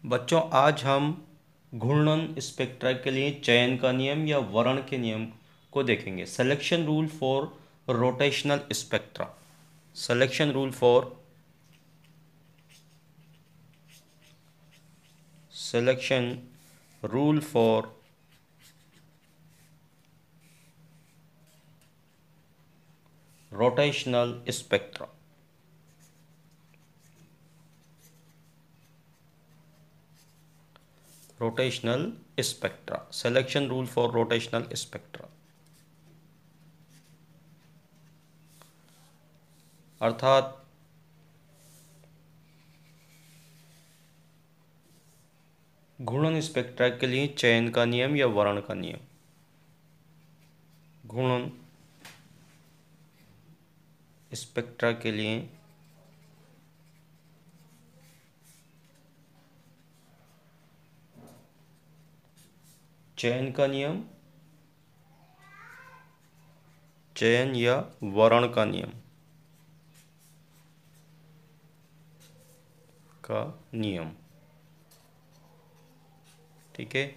बच्चों, आज हम घूर्णन स्पेक्ट्रा के लिए चयन का नियम या वर्ण के नियम को देखेंगे। Selection rule for rotational spectra. Selection rule for selection rule for rotational spectra. Rotational spectra. Selection rule for rotational spectra अर्थात घूर्णन स्पेक्ट्रा के लिए चयन का नियम या वर्ण का नियम। घूर्णन स्पेक्ट्रा के लिए चयन का नियम, चयन या वर्ण का नियम ठीक है।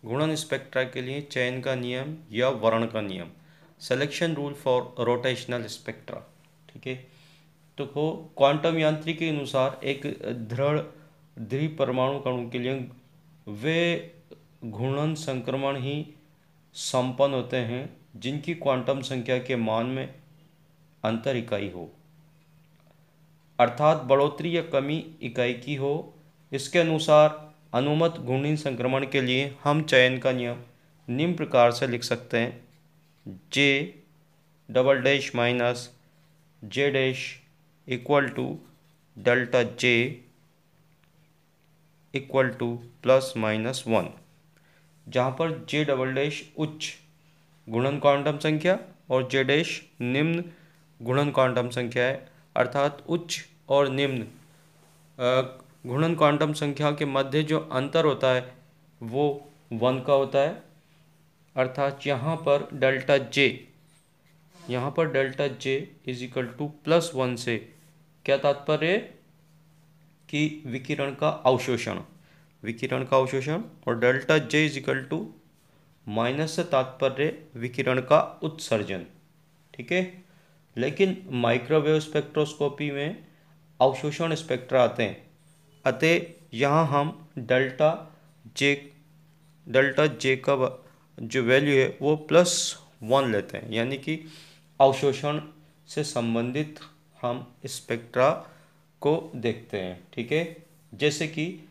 घूर्णन स्पेक्ट्रा के लिए चयन का नियम या वर्ण का नियम, selection rule for rotational spectra. ठीक है, तो क्वांटम यांत्रिकी के अनुसार एक दृढ़ द्विपरमाणु कणों के लिए वे घूर्णन संक्रमण ही संपन्न होते हैं जिनकी क्वांटम संख्या के मान में अंतर इकाई हो, अर्थात बढ़ोतरी या कमी इकाई की हो। इसके अनुसार अनुमत घूर्णन संक्रमण के लिए हम चयन का नियम निम्न प्रकार से लिख सकते हैं: J double dash minus J dash equal to delta J equal to plus minus 1, जहाँ पर जे डबल डैश उच्च गुणन क्वांटम संख्या और जे डैश निम्न गुणन क्वांटम संख्या है, अर्थात उच्च और निम्न गुणन क्वांटम संख्या के मध्य जो अंतर होता है वो 1 का होता है। अर्थात यहाँ पर delta J is equal to plus 1 से क्या तात्पर्य कि विकिरण का अवशोषण और delta J is equal to minus से तात्पर्य विकिरण का उत्सर्जन। ठीक है, लेकिन माइक्रोवेव स्पेक्ट्रोस्कोपी में अवशोषण स्पेक्ट्रा आते हैं, अतः यहाँ हम डेल्टा जे का जो वैल्यू है वो +1 लेते हैं, यानी कि अवशोषण से संबंधित हम स्पेक्ट्रा को देखते हैं। ठीक है, जैसे कि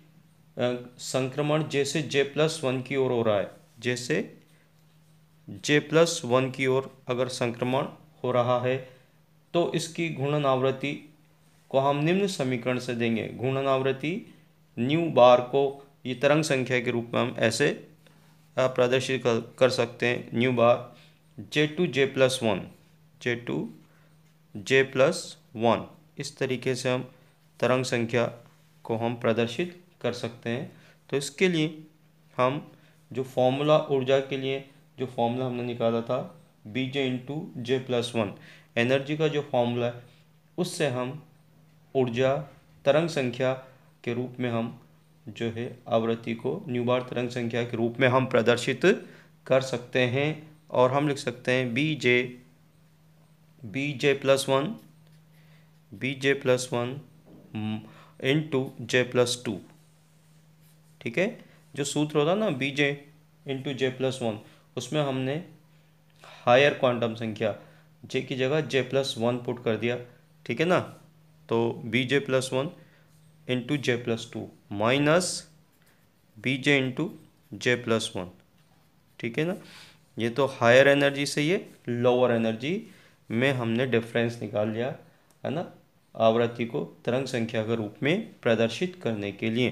संक्रमण जैसे J+1 की ओर हो रहा है, जैसे J+1 की ओर अगर संक्रमण हो रहा है तो इसकी घूर्णन आवृत्ति को हम निम्न समीकरण से देंगे। घूर्णन आवृत्ति न्यू बार को ये तरंग संख्या के रूप में हम ऐसे प्रदर्शित कर सकते हैं: न्यू बार J2J+1 इस तरीके से हम तरंग संख्या को हम प्रदर्शित कर सकते हैं। तो इसके लिए हम जो फॉर्मूला ऊर्जा के लिए जो फॉर्मूला हमने निकाला था Bj×J+1 एनर्जी का जो फॉर्मूला है, उससे हम ऊर्जा तरंग संख्या के रूप में हम जो है आवृत्ति को न्यू बार तरंग संख्या के रूप में हम प्रदर्शित कर सकते हैं, और हम लिख सकते हैं BJ+1 इंटू J+2। ठीक है, जो सूत्र होता ना BJ×J+1, उसमें हमने हायर क्वांटम संख्या J की जगह J+1 पुट कर दिया। ठीक है ना, तो BJ+1 into J+2 minus BJ×J+1। ठीक है ना, ये तो हायर एनर्जी से ये लोअर एनर्जी में हमने डिफरेंस निकाल लिया है ना, आवृत्ति को तरंग संख्या के रूप में प्रदर्शित करने के लिए।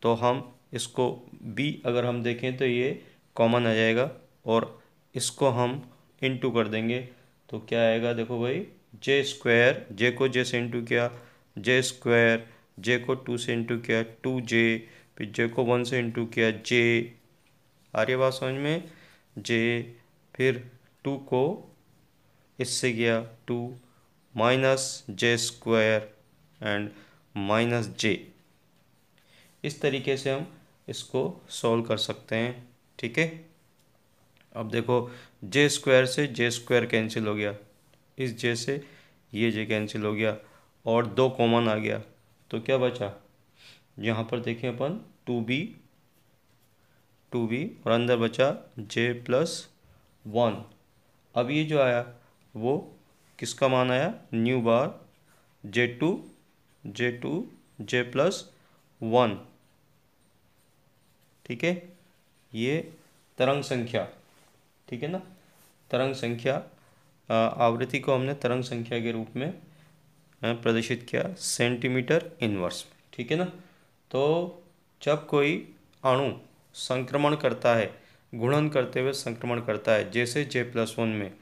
तो हम इसको B अगर हम देखें तो ये कॉमन आ जाएगा और इसको हम इंटू कर देंगे तो क्या आएगा, देखो भाई, J² को J से इंटू किया, J², J को 2 से इंटू किया 2J, फिर J को 1 से इंटू किया J। आ रही बात समझ में? J, फिर 2 को इससे किया 2 minus J² and minus J। इस तरीके से हम इसको सॉल्व कर सकते हैं। ठीक है, अब देखो जे स्क्वायर से जे स्क्वायर कैंसिल हो गया, इस जे से ये जे कैंसिल हो गया और 2 कॉमन आ गया, तो क्या बचा यहाँ पर देखें अपन 2b और अंदर बचा j+1। अब ये जो आया वो किसका मान आया, न्यू बार j2 j+1। ठीक है, ये तरंग संख्या, ठीक है ना, तरंग संख्या आवृत्ति को हमने तरंग संख्या के रूप में प्रदर्शित किया सेंटीमीटर इनवर्स में। ठीक है ना, तो जब कोई अणु संक्रमण करता है, गुणन करते हुए संक्रमण करता है जैसे j+1 में,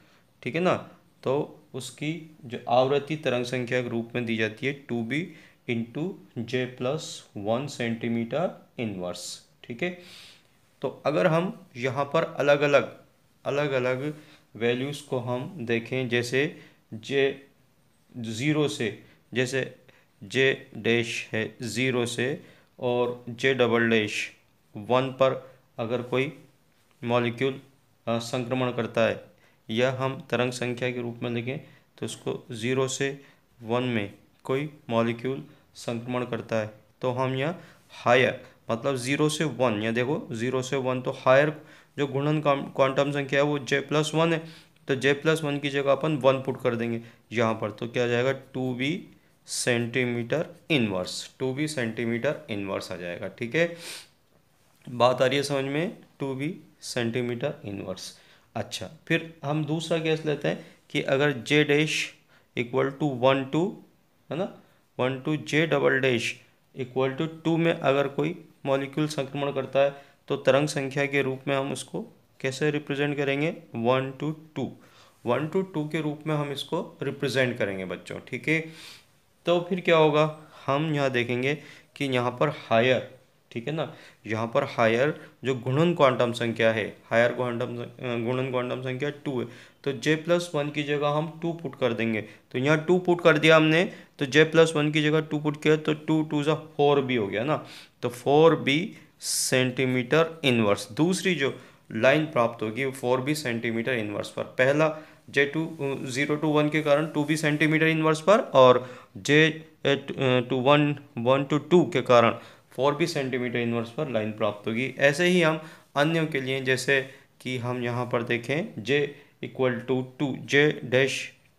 ठीक है ना, तो उसकी जो आवृत्ति तरंग संख्या के रूप में दी जाती है 2b into j+1 centimetre inverse. ठीक है, तो अगर हम यहाँ पर अलग अलग वैल्यूज़ को हम देखें, जैसे j0 से, जैसे j डैश है 0 से और j1 पर अगर कोई मॉलिक्यूल संक्रमण करता है या हम तरंग संख्या के रूप में लिखें तो उसको 0 से 1 में कोई मॉलिक्यूल संक्रमण करता है तो हम यहाँ हायर मतलब 0 से 1, या देखो 0 से 1 तो हायर जो गुणन क्वांटम संख्या है वो j+1 है, तो j+1 की जगह अपन 1 पुट कर देंगे यहाँ पर, तो क्या आ जाएगा 2b centimetre inverse, 2b centimetre inverse आ जाएगा। ठीक है, बात आ रही है समझ में, 2b सेंटीमीटर इनवर्स। अच्छा, फिर हम दूसरा केस लेते हैं कि अगर j डैश इक्वल टू 1 2, है ना, 1 2 j डैश इक्वल टू 2 में अगर कोई मॉलिक्यूल संक्रमण करता है तो तरंग संख्या के रूप में हम उसको कैसे रिप्रेजेंट करेंगे, 1 to 2, 1 to 2 के रूप में हम इसको रिप्रेजेंट करेंगे बच्चों। ठीक है, तो फिर क्या होगा, हम यहाँ देखेंगे कि यहाँ पर हायर, ठीक है ना, यहाँ पर हायर जो गुणन क्वांटम संख्या है, हायर गुणन क्वांटम संख्या 2 है, तो j+1 की जगह हम 2 पुट कर देंगे, तो यहाँ 2 पुट कर दिया हमने, तो j+1 की जगह 2 पुट किया तो 2 2 ज़ा 4b हो गया ना, तो 4b सेंटीमीटर इनवर्स। दूसरी जो लाइन प्राप्त होगी वो 4b सेंटीमीटर इनवर्स पर, पहला j2 0 to 1 के कारण 2b सेंटीमीटर इनवर्स पर और j1 to 2 के कारण 4b सेंटीमीटर इनवर्स पर लाइन प्राप्त होगी। ऐसे ही हम अन्यों के लिए, जैसे कि हम यहाँ पर देखें j equal to 2 j dash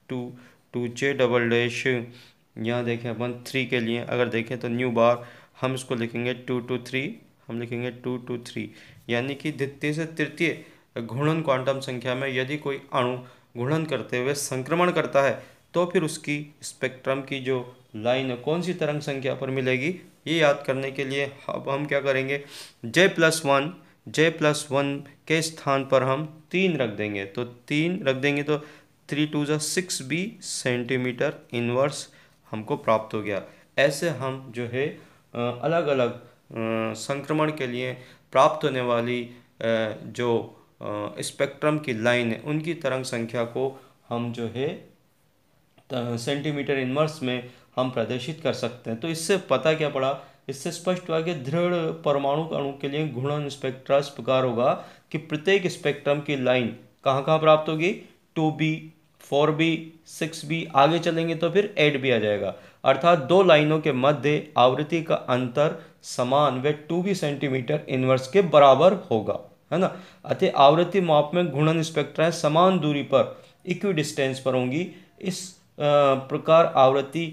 to j double dash, यहाँ देखें अपन 3 के लिए अगर देखें तो न्यू बार हम इसको लिखेंगे 2 to 3, हम लिखेंगे 2 to 3, यानी कि द्वितीय से तृतीय घूर्णन क्वांटम संख्या में यदि कोई अणु घूर्णन करते हुए संक्रमण करता है तो फिर उसकी स्पेक्ट्रम की जो लाइन है कौन सी तरंग संख्या पर मिलेगी, ये याद करने के लिए अब हम क्या करेंगे, j+1 के स्थान पर हम 3 रख देंगे, तो 3 रख देंगे तो 3 2 ज़ा 6b सेंटीमीटर इनवर्स हमको प्राप्त हो गया। ऐसे हम जो है अलग अलग संक्रमण के लिए प्राप्त होने वाली जो स्पेक्ट्रम की लाइन है उनकी तरंग संख्या को हम जो है सेंटीमीटर इनवर्स में हम प्रदर्शित कर सकते हैं। तो इससे पता क्या पड़ा, इससे स्पष्ट हुआ कि दृढ़ परमाणु अणु के लिए घूर्णन स्पेक्ट्रा इस प्रकार होगा कि प्रत्येक स्पेक्ट्रम की लाइन कहाँ कहाँ प्राप्त होगी, 2b 4b 6b, आगे चलेंगे तो फिर 8b आ जाएगा, अर्थात दो लाइनों के मध्य आवृत्ति का अंतर समान व 2b सेंटीमीटर इनवर्स के बराबर होगा, है ना। अतः आवृत्ति माप में घूर्णन स्पेक्ट्रा समान दूरी पर इक्वी डिस्टेंस पर होंगी। इस प्रकार आवृत्ति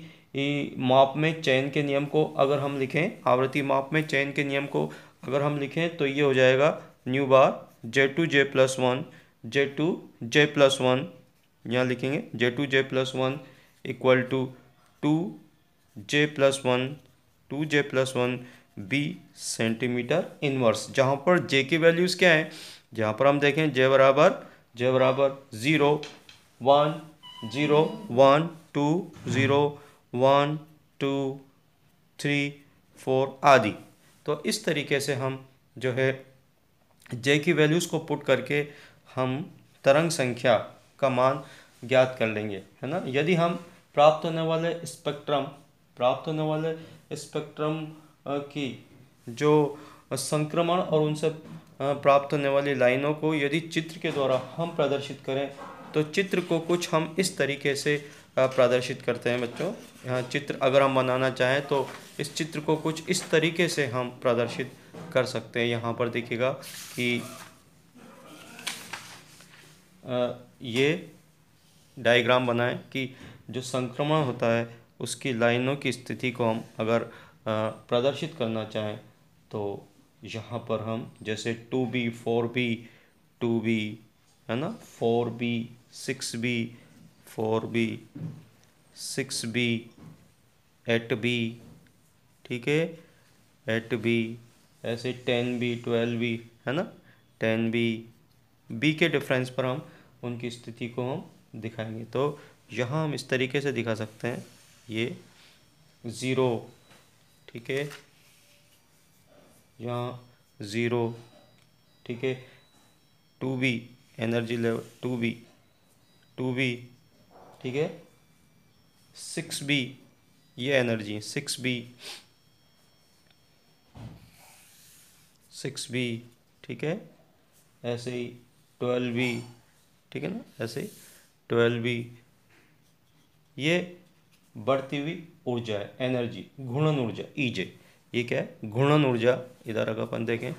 माप में चयन के नियम को अगर हम लिखें, आवृत्ति माप में चयन के नियम को अगर हम लिखें तो ये हो जाएगा न्यू बार j2 j+1 j2 j+1, यहाँ लिखेंगे j2 j+1 equal to 2j+1 b centimetre inverse, जहाँ पर j की वैल्यूज़ क्या है, जहाँ पर हम देखें j बराबर 0 1 0 1 2 0 1 2 3 4 आदि। तो इस तरीके से हम जो है j की वैल्यूज़ को पुट करके हम तरंग संख्या का मान ज्ञात कर लेंगे, है ना। यदि हम प्राप्त होने वाले स्पेक्ट्रम की जो संक्रमण और उनसे प्राप्त होने वाली लाइनों को यदि चित्र के द्वारा हम प्रदर्शित करें तो चित्र को कुछ हम इस तरीके से प्रदर्शित करते हैं बच्चों। यहाँ चित्र अगर हम बनाना चाहें तो इस चित्र को कुछ इस तरीके से हम प्रदर्शित कर सकते हैं। यहाँ पर देखिएगा कि ये डायग्राम बनाएं कि जो संक्रमण होता है उसकी लाइनों की स्थिति को हम अगर प्रदर्शित करना चाहें तो यहाँ पर हम जैसे 2B 4B 2B है ना, 4B 6B 4B 6B 8B, ठीक है, 8B, ऐसे 10B 12B है ना, 10B B के डिफरेंस पर हम उनकी स्थिति को हम दिखाएंगे। तो यहाँ हम इस तरीके से दिखा सकते हैं, ये 0, ठीक है, यहाँ 0, ठीक है, 2B एनर्जी लेवल 2B, ठीक है, 6B ये एनर्जी 6B, ठीक है, ऐसे ही 12B, ठीक है ना, ऐसे ही 12B ये बढ़ती हुई ऊर्जा है, एनर्जी, घूर्णन ऊर्जा ईजे। ये क्या है, घूर्णन ऊर्जा। इधर अगर अपन देखें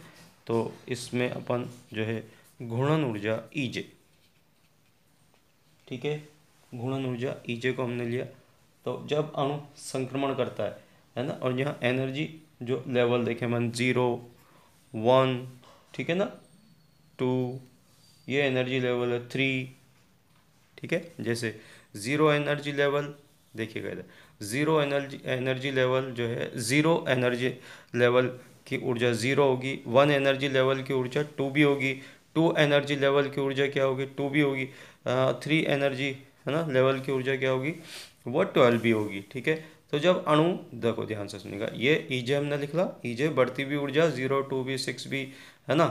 तो इसमें अपन जो है घूर्णन ऊर्जा ईजे, ठीक है, घूर्णन ऊर्जा ईजे को हमने लिया। तो जब अणु संक्रमण करता है ना, और यहाँ एनर्जी जो लेवल देखें मन 0 1, ठीक है ना, 2, ये एनर्जी लेवल है 3, ठीक है। जैसे 0 एनर्जी लेवल देखिएगा इधर, 0 एनर्जी लेवल जो है, 0 एनर्जी लेवल की ऊर्जा 0 होगी, 1 एनर्जी लेवल की ऊर्जा 2B होगी, 2 एनर्जी लेवल की ऊर्जा क्या होगी, 2B होगी, 3 एनर्जी है ना लेवल की ऊर्जा क्या होगी, वो 12B होगी, ठीक है। तो जब अणु, देखो ध्यान से सुनिएगा, ये ईजे हमने लिखला, ईजे बढ़ती हुई ऊर्जा 0 2B 6B है ना,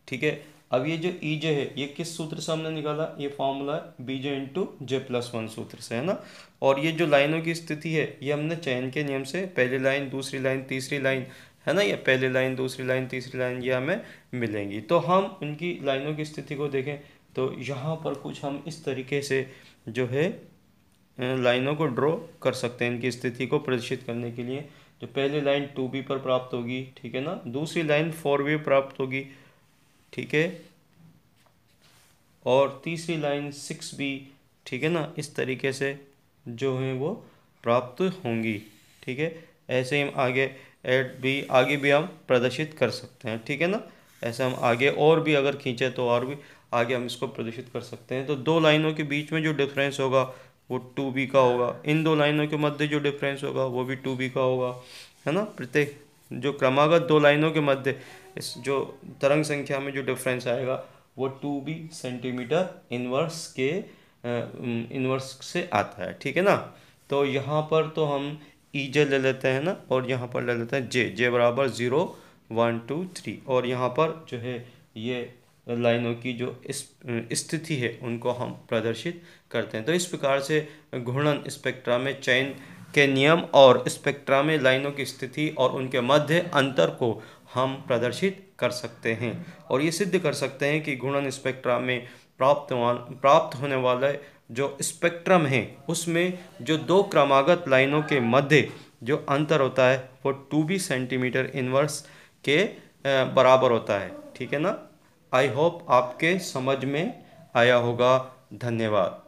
ठीक है। अब ये जो ईजे है ये किस सूत्र से हमने निकाला, ये फॉर्मूला है बीजे इंटू J+1 सूत्र से, है ना। और ये जो लाइनों की स्थिति है ये हमने चयन के नियम से, पहली लाइन दूसरी लाइन तीसरी लाइन है ना, ये पहली लाइन दूसरी लाइन तीसरी लाइन ये हमें मिलेंगी। तो हम इनकी लाइनों की स्थिति को देखें तो यहाँ पर कुछ हम इस तरीके से जो है लाइनों को ड्रॉ कर सकते हैं इनकी स्थिति को प्रदर्शित करने के लिए। जो पहली लाइन 2B पर प्राप्त होगी, ठीक है ना, दूसरी लाइन 4B प्राप्त होगी, ठीक है, और तीसरी लाइन 6B, ठीक है ना, इस तरीके से जो है वो प्राप्त होंगी, ठीक है। ऐसे ही हम आगे 8B आगे भी हम प्रदर्शित कर सकते हैं, ठीक है ना। ऐसे हम आगे और भी अगर खींचे तो और भी आगे हम इसको प्रदर्शित कर सकते हैं। तो दो लाइनों के बीच में जो डिफरेंस होगा वो 2B का होगा, इन दो लाइनों के मध्य जो डिफरेंस होगा वो भी 2B का होगा, है ना। प्रत्येक जो क्रमागत दो लाइनों के मध्य इस जो तरंग संख्या में जो डिफरेंस आएगा वो 2B सेंटीमीटर इनवर्स के इनवर्स से आता है, ठीक है ना। तो यहाँ पर तो हम ईजे ले लेते हैं ना, और यहाँ पर ले लेते हैं जे बराबर 0 1 2 3, और यहाँ पर जो है ये लाइनों की जो स्थिति है उनको हम प्रदर्शित करते हैं। तो इस प्रकार से घूर्णन स्पेक्ट्रा में चयन के नियम और स्पेक्ट्रा में लाइनों की स्थिति और उनके मध्य अंतर को हम प्रदर्शित कर सकते हैं, और ये सिद्ध कर सकते हैं कि घूर्णन स्पेक्ट्रा में प्राप्त होने वाला जो स्पेक्ट्रम है उसमें जो दो क्रमागत लाइनों के मध्य जो अंतर होता है वो 2B सेंटीमीटर इनवर्स के बराबर होता है, ठीक है ना। आई होप आपके समझ में आया होगा। धन्यवाद।